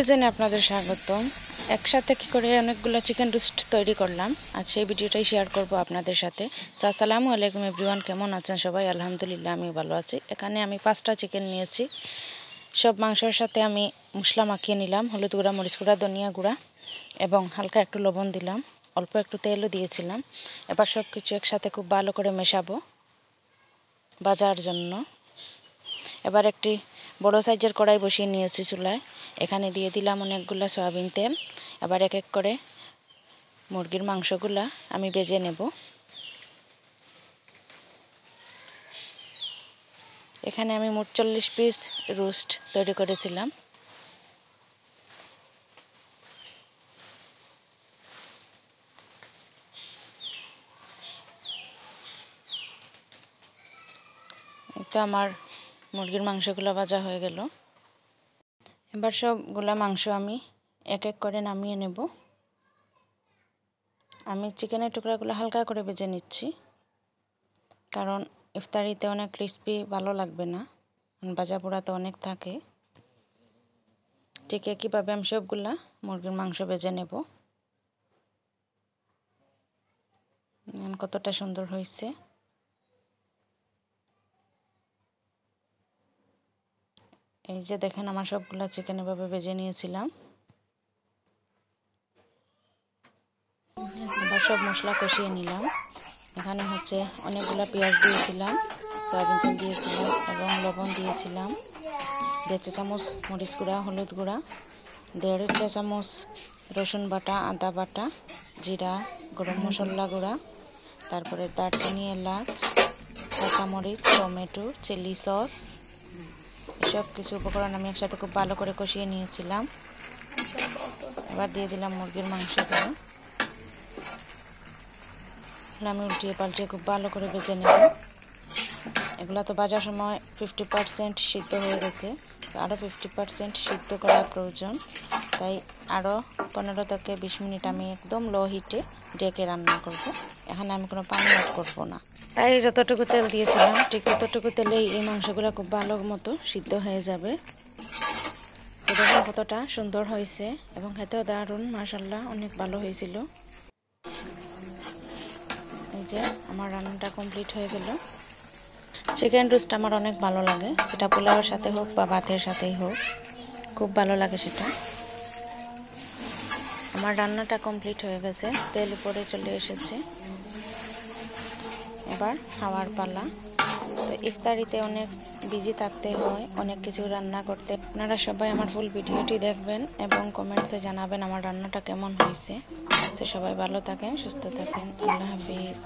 জানি আপনাদের স্বাগতম। একসাথে কি করে অনেকগুলো চিকেন রোস্ট তৈরি করলাম, আজ সেই ভিডিওটাই শেয়ার করব আপনাদের সাথে। তো আসসালামু আলাইকুম এভরিওয়ান, কেমন আছেন সবাই? আলহামদুলিল্লাহ আমি ভালো আছি। এখানে আমি 5টা চিকেন নিয়েছি। সব মাংসের সাথে আমি মশলা মাখিয়ে নিলাম, হলুদ গুঁড়া, মরিচ গুঁড়া, ধনিয়া গুঁড়া এবং হালকা একটু লবণ দিলাম, অল্প একটু তেলও দিয়েছিলাম। এবার সব কিছু একসাথে খুব ভালো করে মেশাবো ভাজার জন্য। এবার একটি বড় সাইজের কড়াই বসিয়ে নিয়েছি চুলায়। এখানে দিয়ে দিলাম অনেকগুলো সয়াবিন তেল। এবার এক এক করে মুরগির মাংসগুলা আমি ভেজে নেব। এখানে আমি মোট 40 পিস রোস্ট তৈরি করেছিলাম। তো আমার মুরগির মাংসগুলো ভাজা হয়ে গেল। এবার সবগুলা মাংস আমি এক এক করে নামিয়ে নেব। আমি চিকেনের টুকরাগুলো হালকা করে ভেজে নিচ্ছি, কারণ ইফতারিতে অনেক ক্রিস্পি ভালো লাগবে না, ভাজা পোড়া তো অনেক থাকে। ঠিক একইভাবে আমি সবগুলা মুরগির মাংস ভেজে নেব। কতটা সুন্দর হয়েছে। এই যে দেখেন, আমার সবগুলা চিকেন এভাবে ভেজে নিয়েছিলাম। আবার সব মশলা কষিয়ে নিলাম। এখানে হচ্ছে অনেকগুলো পেঁয়াজ দিয়েছিলাম, সয়াবিন তেল দিয়েছিলাম এবং লবণ দিয়েছিলাম। 1.5 চা চামচ মরিচ গুঁড়া, হলুদ গুঁড়া, 1.5 চা চামচ রসুন বাটা, আদা বাটা, জিরা, গরম মশলা গুঁড়া, তারপরে দারচিনি, এলাচ, কাঁচামরিচ, টমেটো, চিলি সস, এসব কিছু উপকরণ আমি একসাথে খুব ভালো করে কষিয়ে নিয়েছিলাম। এবার দিয়ে দিলাম মুরগির মাংসগুলো। আমি উল্টিয়ে পাল্টিয়ে খুব ভালো করে ভেজে নেব। এগুলো তো ভাজার সময় 50% সিদ্ধ হয়ে গেছে, আরও 50% সিদ্ধ করার প্রয়োজন। তাই আরও 15 থেকে 20 মিনিট আমি একদম লো হিটে ডেকে রান্না করব। এখানে আমি কোনো পানি অ্যাড করব না। তাই যতটুকু তেল দিয়েছিলাম ঠিক ততটুকু তেলেই এই মাংসগুলো খুব ভালো মতো সিদ্ধ হয়ে যাবে। তো দেখুন কতটা সুন্দর হয়েছে এবং খেতেও দারুণ, মাশাআল্লাহ অনেক ভালো হয়েছিল। এই যে আমার রান্নাটা কমপ্লিট হয়ে গেল। চিকেন রোস্ট আমার অনেক ভালো লাগে, সেটা পোলাওয়ের সাথে হোক বা ভাতের সাথেই হোক, খুব ভালো লাগে সেটা। আমার রান্নাটা কমপ্লিট হয়ে গেছে, তেল উপরে চলে এসেছে। এবার খাওয়ার পালা। তো ইফতারিতে অনেক বিজি থাকতে হয়, অনেক কিছু রান্না করতে। আপনারা সবাই আমার ফুল ভিডিওটি দেখবেন এবং কমেন্টসে জানাবেন আমার রান্নাটা কেমন হয়েছে। সবাই ভালো থাকেন, সুস্থ থাকেন। আল্লাহ হাফিজ।